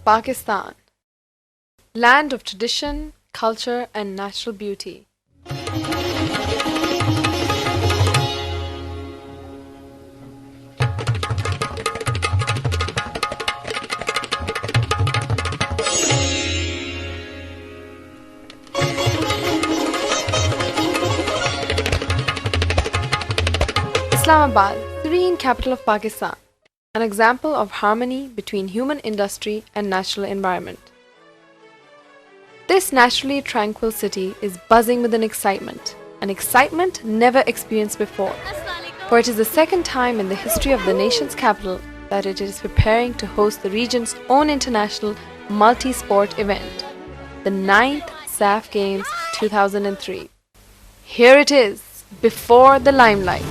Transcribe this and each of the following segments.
Pakistan, land of tradition, culture and natural beauty. Islamabad, serene capital of Pakistan, an example of harmony between human industry and natural environment. This naturally tranquil city is buzzing with an excitement never experienced before, for it is the second time in the history of the nation's capital that it is preparing to host the region's own international multi-sport event, the 9th SAF Games 2003. Here it is, before the limelight.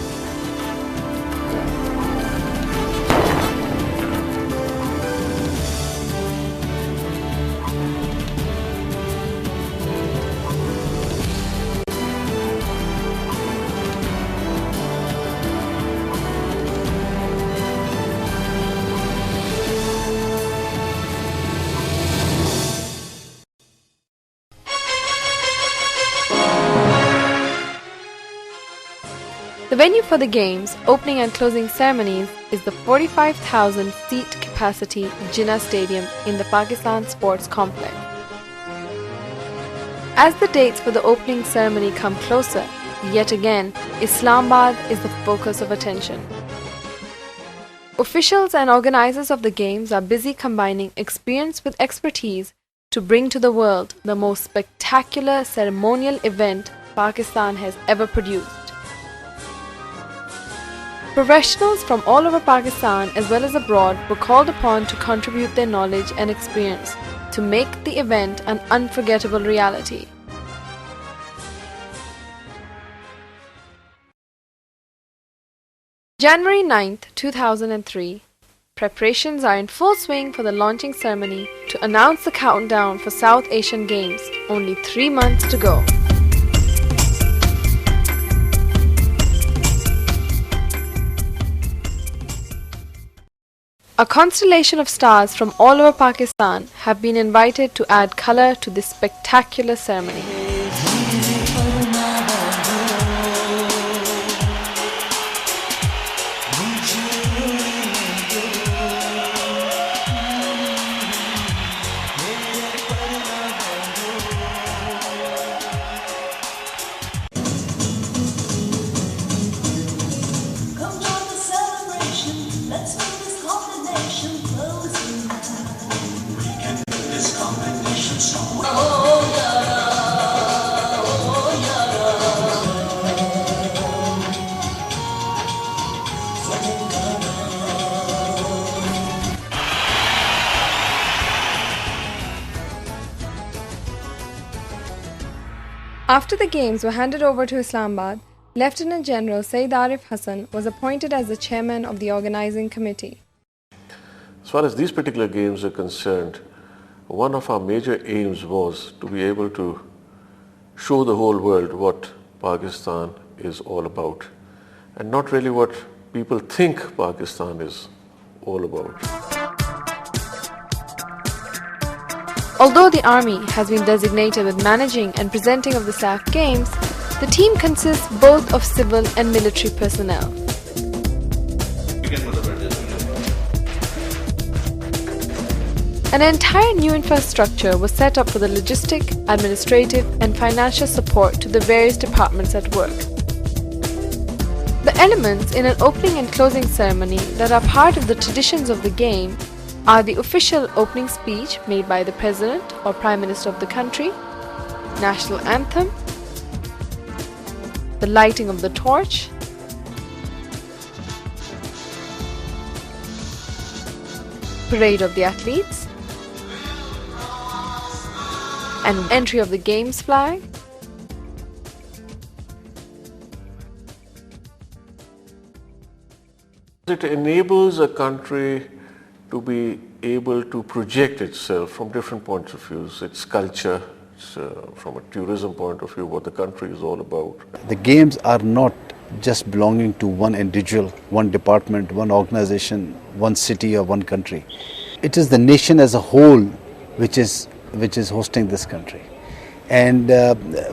The venue for the games, opening and closing ceremonies is the 45,000-seat capacity Jinnah Stadium in the Pakistan Sports Complex. As the dates for the opening ceremony come closer, yet again, Islamabad is the focus of attention. Officials and organizers of the games are busy combining experience with expertise to bring to the world the most spectacular ceremonial event Pakistan has ever produced. Professionals from all over Pakistan as well as abroad were called upon to contribute their knowledge and experience to make the event an unforgettable reality. January 9th, 2003. Preparations are in full swing for the launching ceremony to announce the countdown for South Asian Games, only 3 months to go. A constellation of stars from all over Pakistan have been invited to add color to this spectacular ceremony. After the games were handed over to Islamabad, Lieutenant General Sayyid Arif Hassan was appointed as the chairman of the organizing committee. As far as these particular games are concerned, one of our major aims was to be able to show the whole world what Pakistan is all about, and not really what people think Pakistan is all about. Although the Army has been designated with managing and presenting of the SAF Games, the team consists both of civil and military personnel. An entire new infrastructure was set up for the logistic, administrative and financial support to the various departments at work. The elements in an opening and closing ceremony that are part of the traditions of the game are the official opening speech made by the President or Prime Minister of the country, National Anthem, the lighting of the torch, parade of the athletes, and entry of the Games flag. It enables a country to be able to project itself from different points of view, its culture, from a tourism point of view, what the country is all about. The games are not just belonging to one individual, one department, one organization, one city or one country. it is the nation as a whole which is hosting this country. And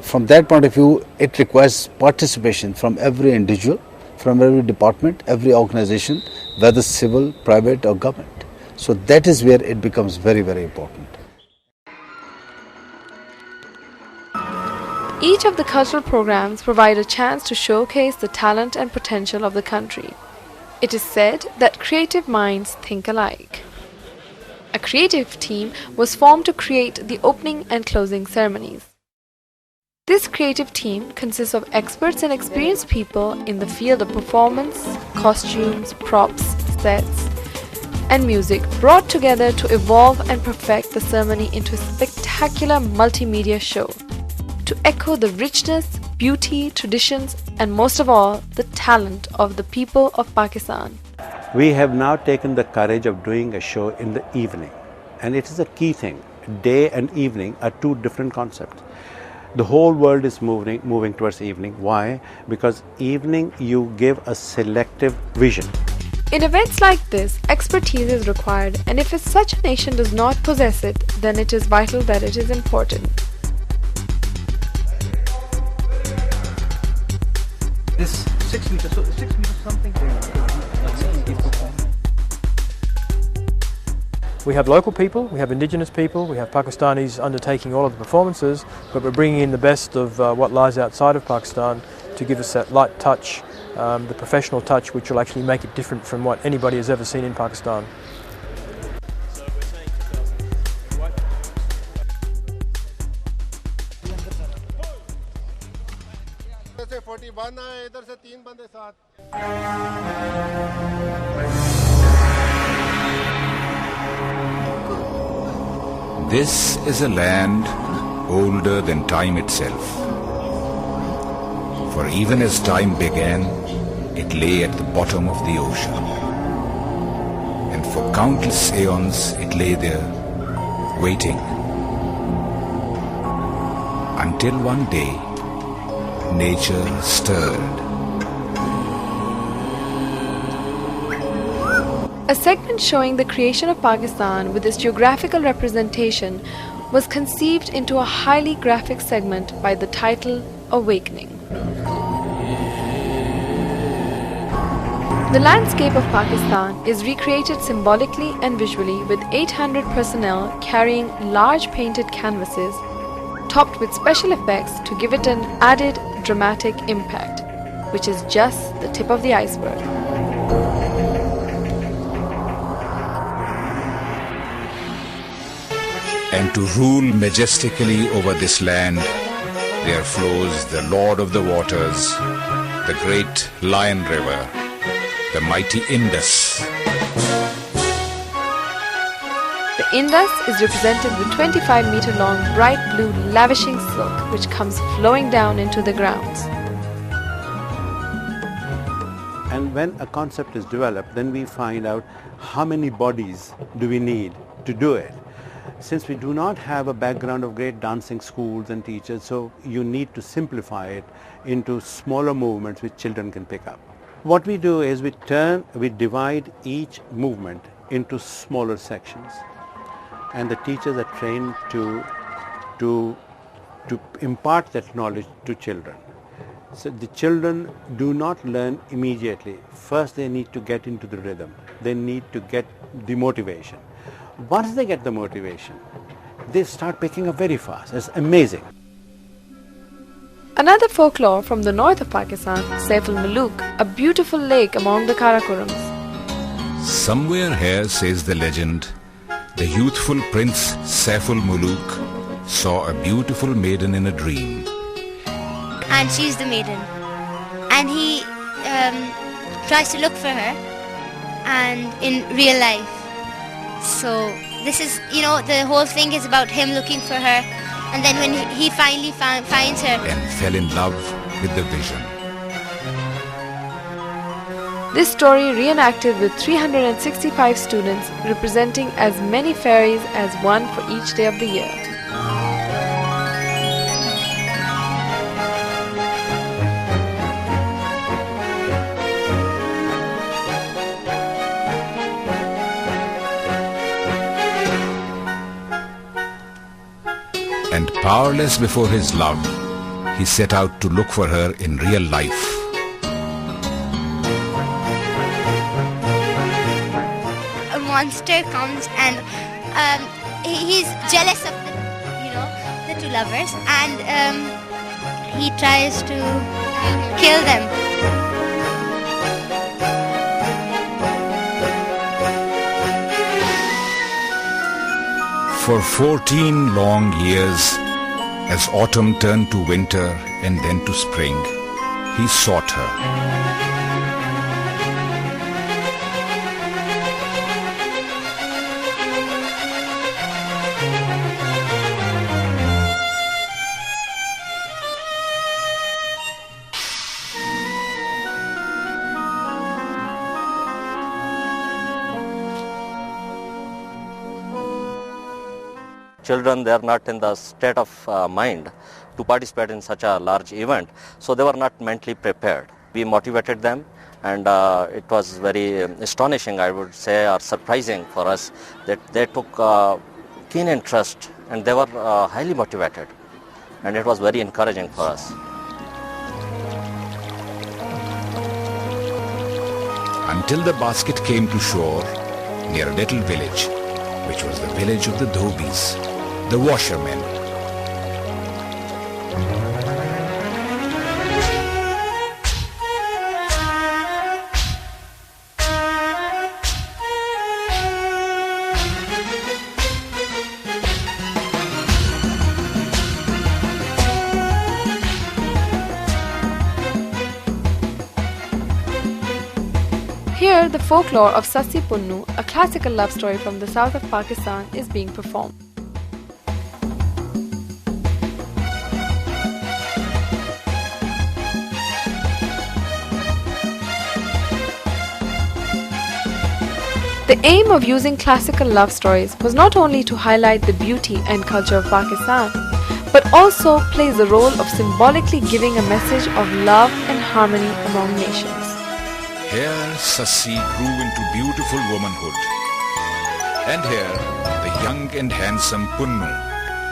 from that point of view, it requires participation from every individual, from every department, every organization, whether civil, private or government. So that is where it becomes very, very important. Each of the cultural programs provide a chance to showcase the talent and potential of the country. It is said that creative minds think alike. A creative team was formed to create the opening and closing ceremonies. This creative team consists of experts and experienced people in the field of performance, costumes, props, sets, and music, brought together to evolve and perfect the ceremony into a spectacular multimedia show, to echo the richness, beauty, traditions, and most of all, the talent of the people of Pakistan. We have now taken the courage of doing a show in the evening, and it is a key thing. Day and evening are two different concepts. The whole world is moving towards evening. Why? Because evening you give a selective vision. In events like this, expertise is required, and if such a nation does not possess it, then it is vital that it is important. This 6 meters, so 6 meters something. We have local people, we have indigenous people, we have Pakistanis undertaking all of the performances, but we're bringing in the best of what lies outside of Pakistan to give us that light touch, the professional touch, which will actually make it different from what anybody has ever seen in Pakistan. This is a land older than time itself. For even as time began, it lay at the bottom of the ocean. And for countless aeons, it lay there, waiting. Until one day, nature stirred. A segment showing the creation of Pakistan with its geographical representation was conceived into a highly graphic segment by the title Awakening. The landscape of Pakistan is recreated symbolically and visually with 800 personnel carrying large painted canvases topped with special effects to give it an added dramatic impact, which is just the tip of the iceberg. And to rule majestically over this land, there flows the Lord of the Waters, the great Lion River, the mighty Indus. The Indus is represented with 25-meter-long bright blue lavishing silk which comes flowing down into the grounds. And when a concept is developed, then we find out how many bodies do we need to do it. Since we do not have a background of great dancing schools and teachers, so you need to simplify it into smaller movements which children can pick up. What we do is we divide each movement into smaller sections, and the teachers are trained to impart that knowledge to children. So the children do not learn immediately. First they need to get into the rhythm. They need to get the motivation. Once they get the motivation, they start picking up very fast. It's amazing. Another folklore from the north of Pakistan, Saif al-Muluk, a beautiful lake among the Karakorams. Somewhere here, says the legend, the youthful prince Saif al-Muluk saw a beautiful maiden in a dream. And she's the maiden. And he tries to look for her and in real life. So this is, the whole thing is about him looking for her, and then when he finally finds her And fell in love with the vision. This story reenacted with 365 students representing as many fairies as one for each day of the year. Powerless before his love, he set out to look for her in real life. A monster comes and he's jealous of the two lovers, and he tries to kill them. For 14 long years, as autumn turned to winter and then to spring, he sought her. Children, they are not in the state of mind to participate in such a large event, so they were not mentally prepared. We motivated them, and it was very astonishing, I would say, or surprising for us that they took keen interest and they were highly motivated, and it was very encouraging for us. Until the basket came to shore near a little village, which was the village of the dhobis, the washermen. Here, the folklore of Sassi Punnu, a classical love story from the south of Pakistan, is being performed. The aim of using classical love stories was not only to highlight the beauty and culture of Pakistan, but also plays the role of symbolically giving a message of love and harmony among nations. Here Sassi grew into beautiful womanhood. And here the young and handsome Punnu,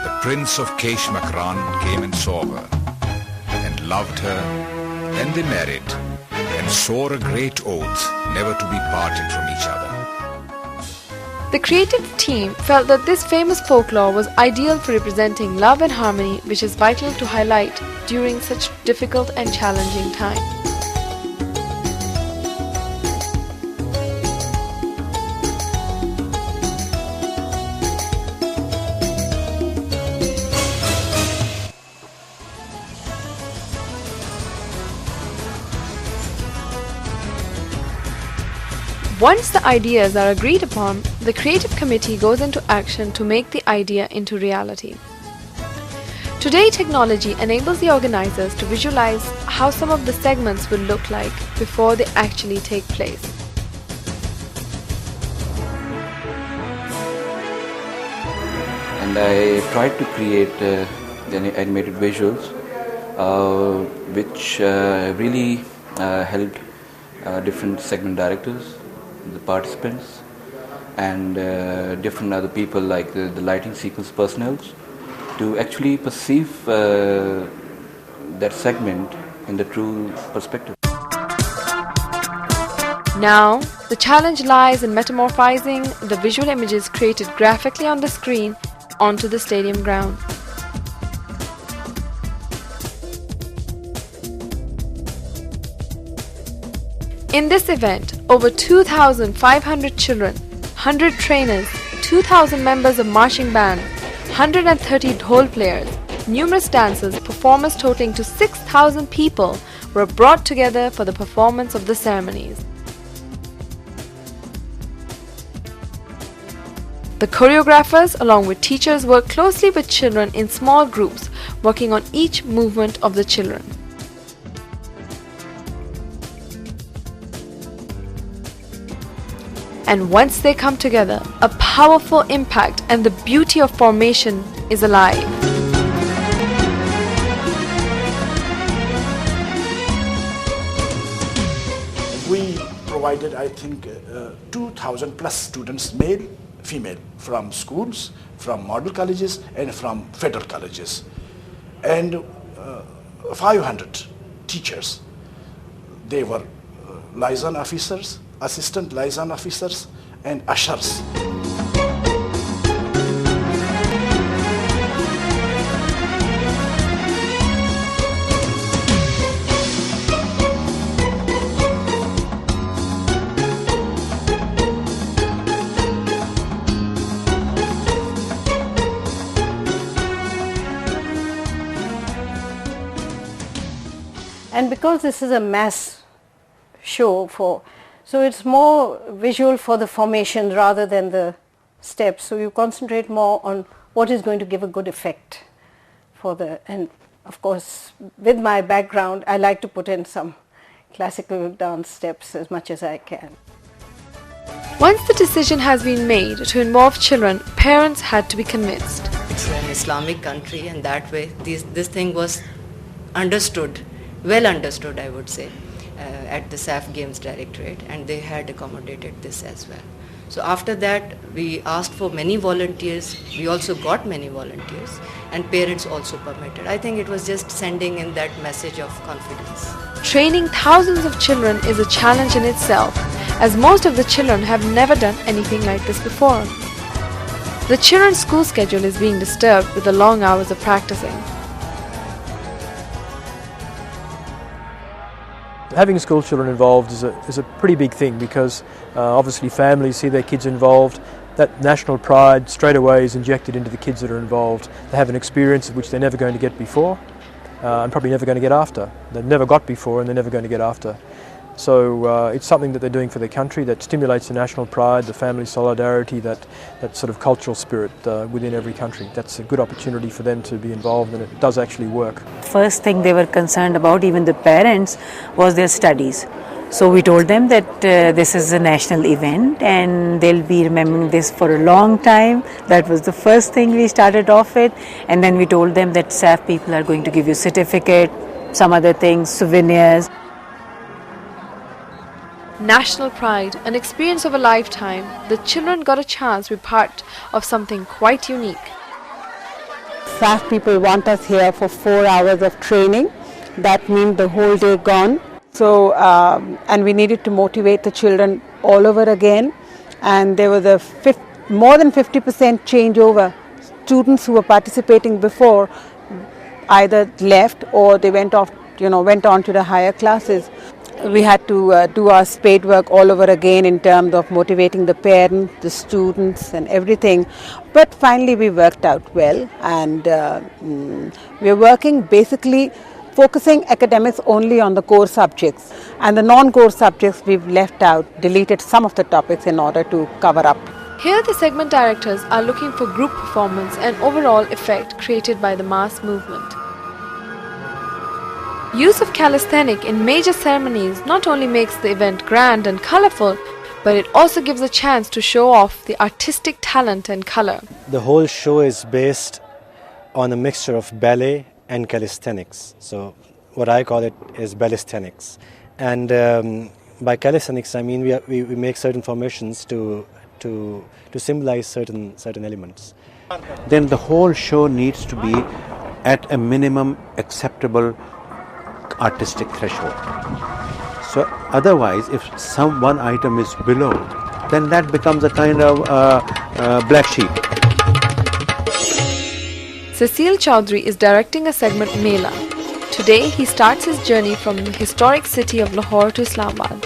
the prince of Kesh Makran, came and saw her, and loved her, and they married, and swore a great oath never to be parted from each other. The creative team felt that this famous folklore was ideal for representing love and harmony, which is vital to highlight during such difficult and challenging times. Once the ideas are agreed upon, the creative committee goes into action to make the idea into reality. Today, technology enables the organizers to visualize how some of the segments will look like before they actually take place. And I tried to create animated visuals which really helped different segment directors, the participants, and different other people like the lighting sequence personnel to actually perceive that segment in the true perspective. Now, the challenge lies in metamorphizing the visual images created graphically on the screen onto the stadium ground. In this event, over 2,500 children, 100 trainers, 2,000 members of marching band, 130 dhol players, numerous dancers, performers totaling to 6,000 people were brought together for the performance of the ceremonies. The choreographers, along with teachers, work closely with children in small groups, working on each movement of the children. And once they come together, a powerful impact and the beauty of formation is alive. We provided, I think, 2,000 plus students, male female from schools, from model colleges and from federal colleges, and 500 teachers. They were liaison officers, assistant liaison officers and ushers. And because this is a mass show, so it's more visual for the formation rather than the steps. So you concentrate more on what is going to give a good effect for and of course with my background I like to put in some classical dance steps as much as I can. Once the decision has been made to involve children, parents had to be convinced. It's an Islamic country, and that way this thing was understood. Well understood, I would say, at the SAF Games Directorate, and they had accommodated this as well. So after that, we asked for many volunteers. We also got many volunteers, and parents also permitted. I think it was just sending in that message of confidence. Training thousands of children is a challenge in itself, as most of the children have never done anything like this before. The children's school schedule is being disturbed with the long hours of practicing. Having school children involved is a pretty big thing, because obviously families see their kids involved. That national pride straight away is injected into the kids that are involved. They have an experience of which they're never going to get before and probably never going to get after. They've never got before and they're never going to get after. So it's something that they're doing for their country that stimulates the national pride, the family solidarity, that sort of cultural spirit within every country. That's a good opportunity for them to be involved, and it does actually work. First thing they were concerned about, even the parents, was their studies. So we told them that this is a national event and they'll be remembering this for a long time. That was the first thing we started off with, and then we told them that SAF people are going to give you certificate, some other things, souvenirs. National pride, an experience of a lifetime, the children got a chance to be part of something quite unique. SAF people want us here for 4 hours of training. That means the whole day gone. So, and we needed to motivate the children all over again. And there was a more than 50% changeover. Students who were participating before either left or they went on to the higher classes. We had to do our spade work all over again in terms of motivating the parents, the students and everything. But finally we worked out well, and we're working basically focusing academics only on the core subjects, and the non-core subjects we've left out, deleted some of the topics in order to cover up. Here the segment directors are looking for group performance and overall effect created by the mass movement. Use of calisthenics in major ceremonies not only makes the event grand and colorful, but it also gives a chance to show off the artistic talent and color. The whole show is based on a mixture of ballet and calisthenics. So what I call it is ballesthenics. And by calisthenics I mean we make certain formations to symbolize certain elements. Then the whole show needs to be at a minimum acceptable artistic threshold. So otherwise, if one item is below, then that becomes a kind of black sheep. Cecile Chaudhry is directing a segment Mela. Today he starts his journey from the historic city of Lahore to Islamabad.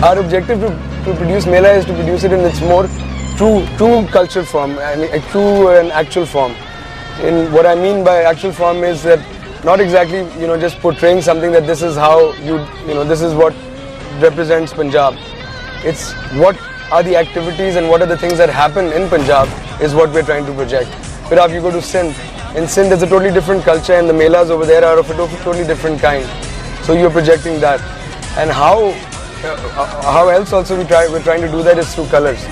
Our objective to produce Mela is to produce it in its more true cultural form, I mean, a true and actual form. And what I mean by actual form is that not exactly just portraying something that this is how this is what represents Punjab. It's what are the activities and what are the things that happen in Punjab is what we're trying to project. But if you go to Sindh, in Sindh there's a totally different culture and the melas over there are of a totally different kind. So you're projecting that. And how else also we're trying to do that is through colors.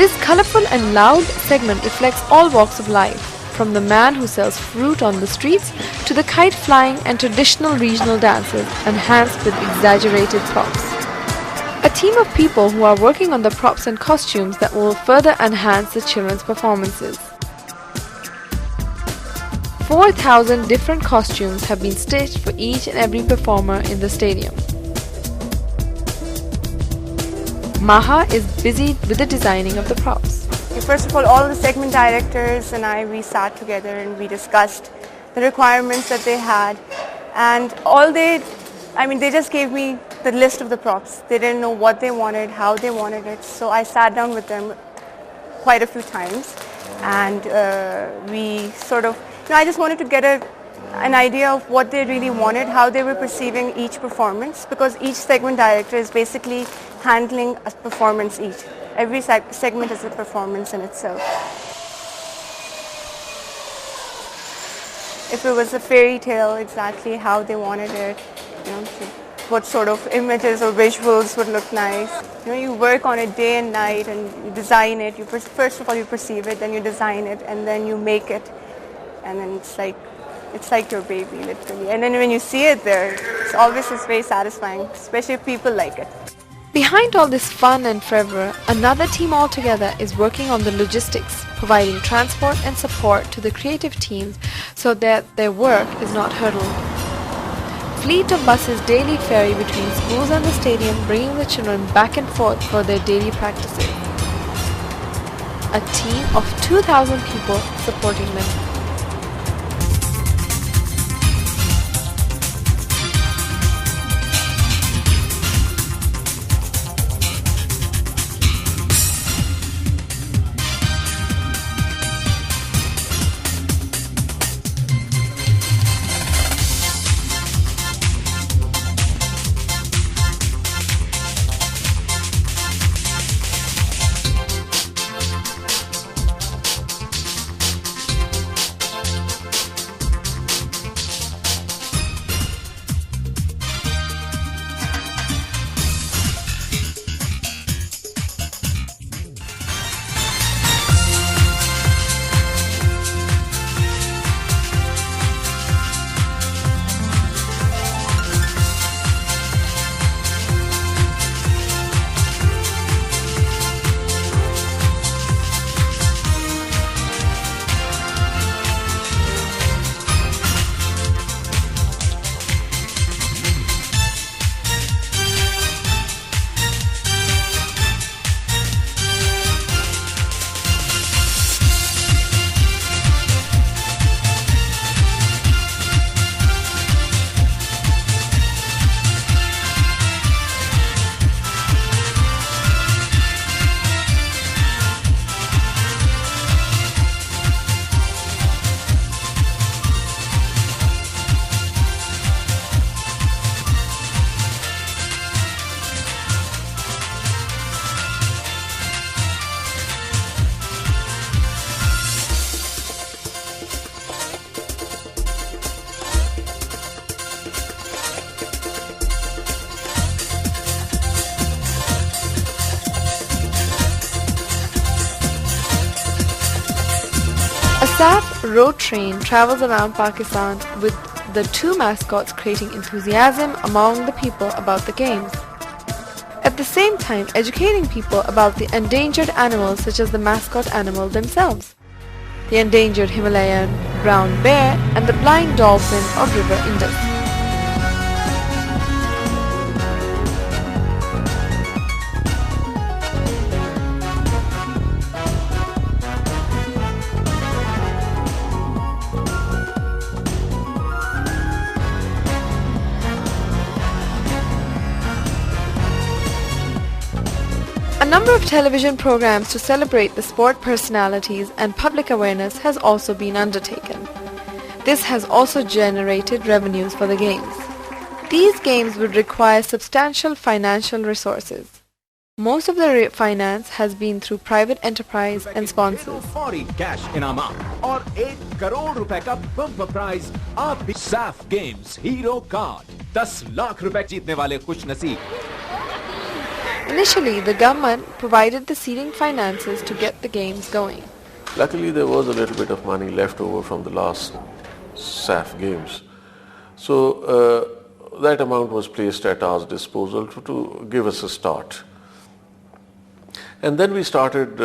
This colorful and loud segment reflects all walks of life, from the man who sells fruit on the streets to the kite flying and traditional regional dances enhanced with exaggerated props. A team of people who are working on the props and costumes that will further enhance the children's performances. 4,000 different costumes have been stitched for each and every performer in the stadium. Maha is busy with the designing of the props. First of all the segment directors and we sat together and we discussed the requirements that they had, and they just gave me the list of the props. They didn't know what they wanted, how they wanted it, so I sat down with them quite a few times, and we sort of, I just wanted to get an idea of what they really wanted, how they were perceiving each performance, because each segment director is basically handling a performance each. Every segment is a performance in itself. If it was a fairy tale, exactly how they wanted it, what sort of images or visuals would look nice. You work on it day and night and you design it. First of all you perceive it, then you design it, and then you make it, and then it's like your baby, literally. And then when you see it there, it's always very satisfying, especially if people like it. Behind all this fun and fervor, another team altogether is working on the logistics, providing transport and support to the creative teams so that their work is not hurdled. Fleet of buses daily ferry between schools and the stadium, bringing the children back and forth for their daily practices. A team of 2,000 people supporting them. A SAF road train travels around Pakistan with the two mascots, creating enthusiasm among the people about the games. At the same time, educating people about the endangered animals such as the mascot animal themselves, the endangered Himalayan brown bear and the blind dolphin of River Indus. A number of television programs to celebrate the sport personalities and public awareness has also been undertaken. This has also generated revenues for the games. These games would require substantial financial resources. Most of the finance has been through private enterprise and sponsors. Cash इनामात और 1 करोड़ रुपए का bumper prize आप भी SAF games hero card 10 lakh रुपए जीतने वाले खुश नसीब. Initially, the government provided the seeding finances to get the games going. Luckily, there was a little bit of money left over from the last SAF games. So that amount was placed at our disposal to give us a start. And then we started,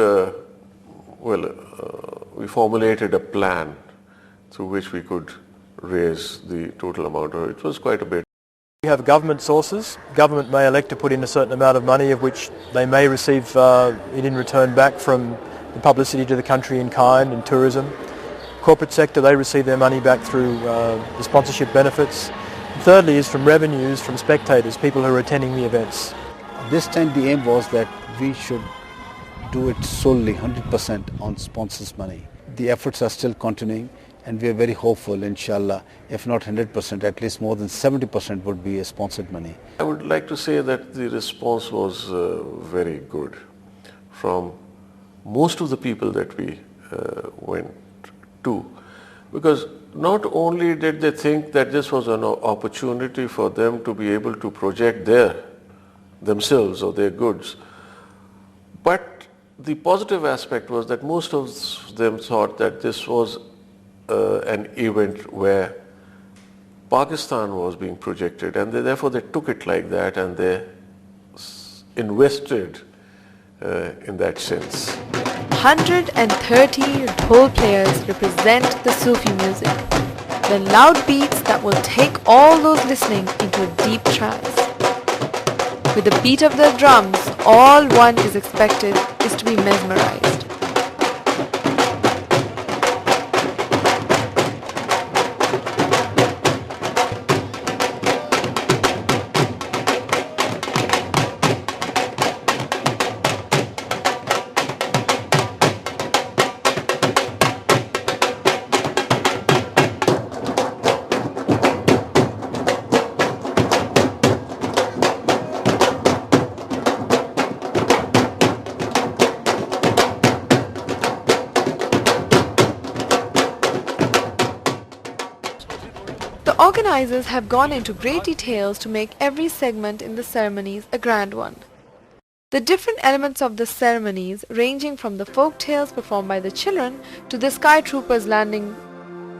we formulated a plan through which we could raise the total amount. It was quite a bit. We have government sources. Government may elect to put in a certain amount of money, of which they may receive it in return back from the publicity to the country in kind and tourism. Corporate sector, they receive their money back through the sponsorship benefits. And thirdly is from revenues from spectators, people who are attending the events. This time the aim was that we should do it solely 100% on sponsors' money. The efforts are still continuing and we are very hopeful, inshallah, if not 100%, at least more than 70% would be sponsored money. I would like to say that the response was very good from most of the people that we went to, because not only did they think that this was an opportunity for them to be able to project themselves or their goods, but the positive aspect was that most of them thought that this was an event where Pakistan was being projected, and therefore they took it like that and they invested in that sense. 130 dhol players represent the Sufi music, the loud beats that will take all those listening into a deep trance. With the beat of the drums, all one is expected is to be mesmerized. The organizers have gone into great details to make every segment in the ceremonies a grand one. The different elements of the ceremonies, ranging from the folk tales performed by the children to the sky troopers landing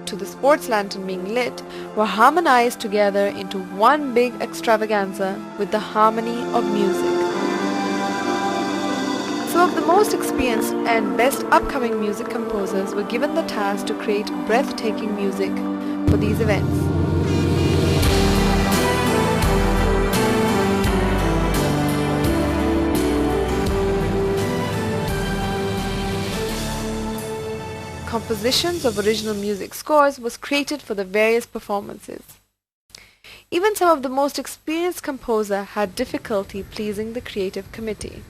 to the sports lantern being lit, were harmonized together into one big extravaganza with the harmony of music. Some of the most experienced and best upcoming music composers were given the task to create breathtaking music for these events. Compositions of original music scores was created for the various performances. Even some of the most experienced composers had difficulty pleasing the creative committee.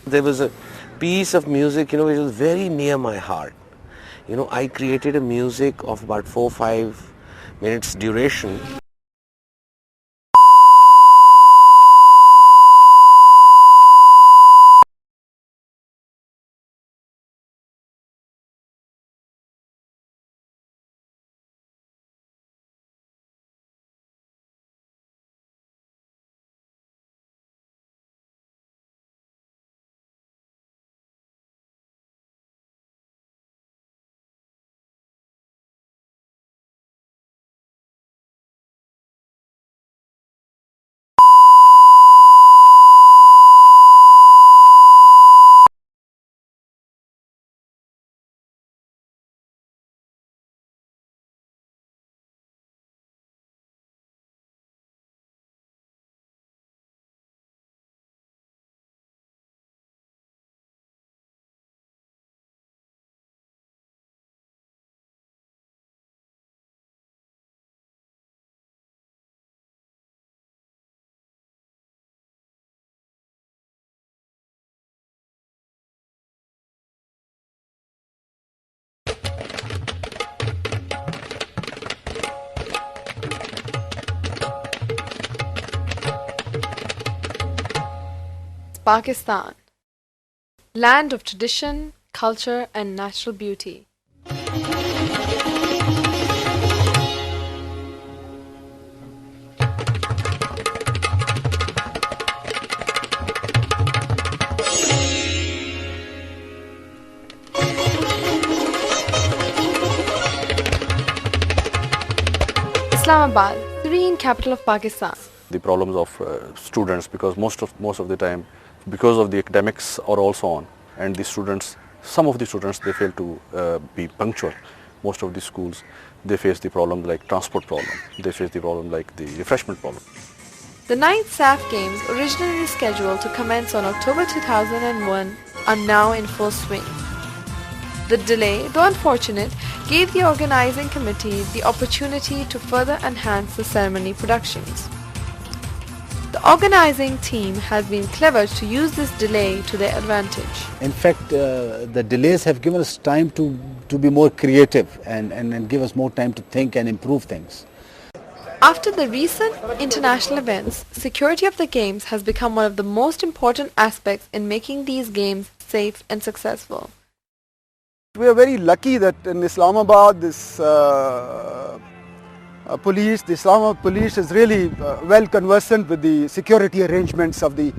There was a piece of music, which was very near my heart. I created a music of about 4-5 minutes duration. Pakistan, land of tradition, culture and natural beauty. Islamabad, serene capital of Pakistan. The problems of students, because most of the time, because of the academics are also on, and the students, some of the students, they fail to be punctual. Most of the schools, they face the problem like transport problem, they face the problem like the refreshment problem. The 9th SAF Games, originally scheduled to commence on October 2001, are now in full swing. The delay, though unfortunate, gave the organizing committee the opportunity to further enhance the ceremony productions. The organizing team has been clever to use this delay to their advantage. In fact, the delays have given us time to be more creative and give us more time to think and improve things. After the recent international events, security of the games has become one of the most important aspects in making these games safe and successful. We are very lucky that in Islamabad, this police, the Islamabad police is really well conversant with the security arrangements of the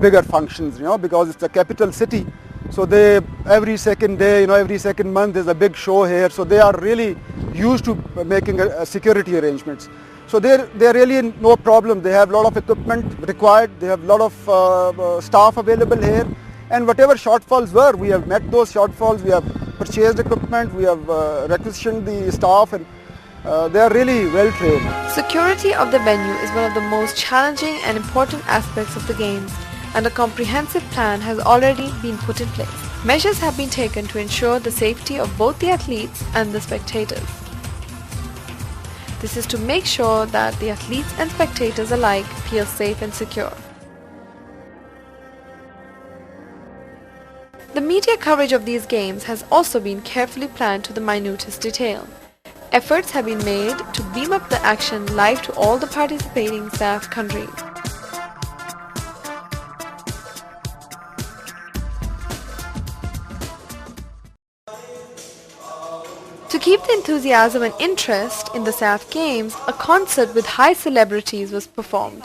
bigger functions, because it's a capital city. So they, every second day, every second month there's a big show here. So they are really used to making security arrangements. So they're really in no problem. They have a lot of equipment required. They have a lot of staff available here. And whatever shortfalls were, we have met those shortfalls. We have purchased equipment. We have requisitioned the staff, and they are really well trained. Security of the venue is one of the most challenging and important aspects of the games, and a comprehensive plan has already been put in place. Measures have been taken to ensure the safety of both the athletes and the spectators. This is to make sure that the athletes and spectators alike feel safe and secure. The media coverage of these games has also been carefully planned to the minutest detail. Efforts have been made to beam up the action live to all the participating SAF countries. To keep the enthusiasm and interest in the SAF Games, a concert with high celebrities was performed.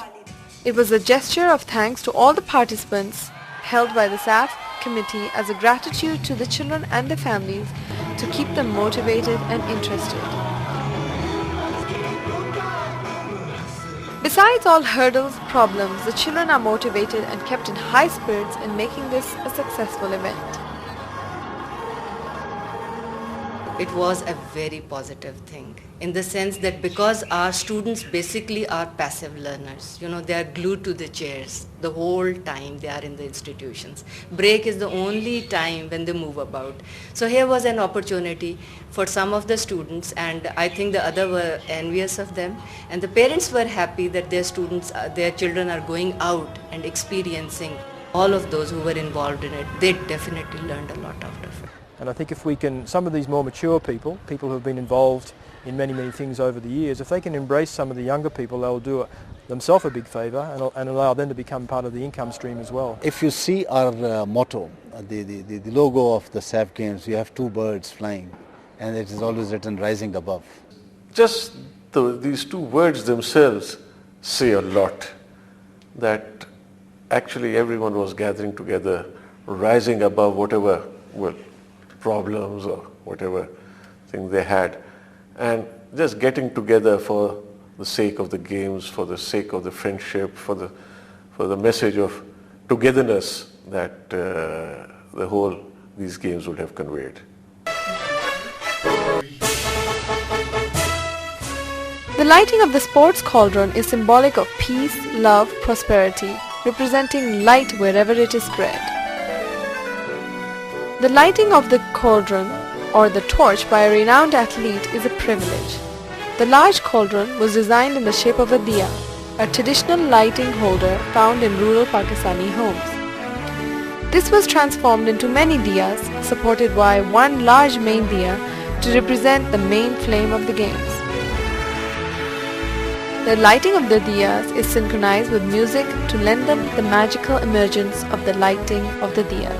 It was a gesture of thanks to all the participants held by the SAF committee as a gratitude to the children and their families to keep them motivated and interested. Besides all hurdles, problems, the children are motivated and kept in high spirits in making this a successful event. It was a very positive thing in the sense that because our students basically are passive learners, they are glued to the chairs the whole time they are in the institutions. Break is the only time when they move about. So here was an opportunity for some of the students, and I think the other were envious of them, and the parents were happy that their children are going out and experiencing. All of those who were involved in it, they definitely learned a lot out of it. And I think if we can, some of these more mature people who have been involved in many things over the years, if they can embrace some of the younger people, they'll do themselves a big favour and allow them to become part of the income stream as well. If you see our motto, the logo of the SAF Games, we have two birds flying, and it is always written rising above. Just these two words themselves say a lot, that actually everyone was gathering together, rising above whatever problems or whatever thing they had, and just getting together for the sake of the games, for the sake of the friendship, for the message of togetherness that these games would have conveyed. The lighting of the sports cauldron is symbolic of peace, love, prosperity, representing light wherever it is spread. The lighting of the cauldron or the torch by a renowned athlete is a privilege. The large cauldron was designed in the shape of a diya, a traditional lighting holder found in rural Pakistani homes. This was transformed into many diyas supported by one large main diya to represent the main flame of the games. The lighting of the diyas is synchronized with music to lend them the magical emergence of the lighting of the diya.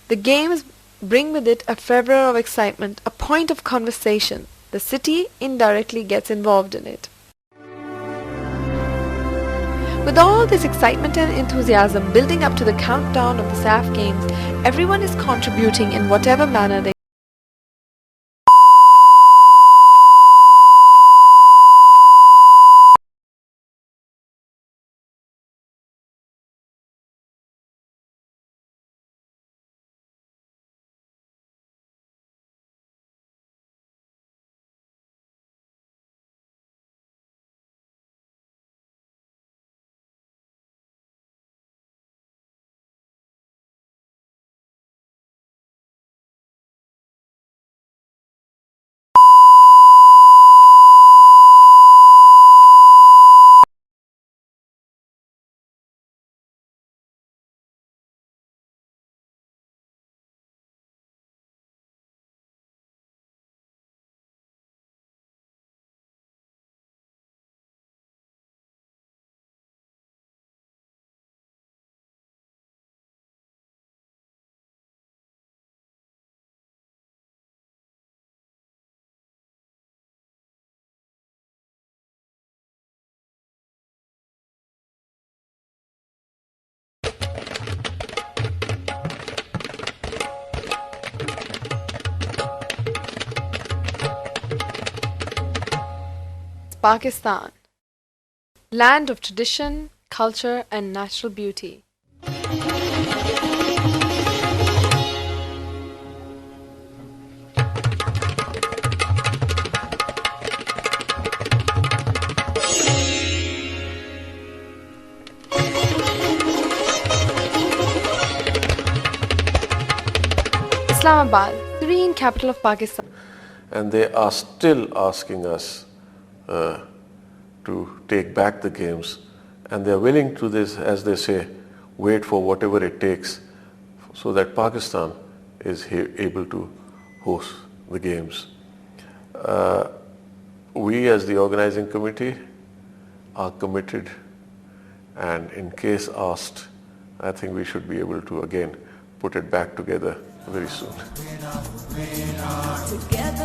The games bring with it a fervor of excitement, a point of conversation. The city indirectly gets involved in it. With all this excitement and enthusiasm building up to the countdown of the SAF Games, everyone is contributing in whatever manner they Pakistan, land of tradition, culture and natural beauty. Islamabad, serene capital of Pakistan. And they are still asking us to take back the games, and they are willing to this, as they say, wait for whatever it takes so that Pakistan is able to host the games. We as the organizing committee are committed, and in case asked, I think we should be able to again put it back together very soon. Together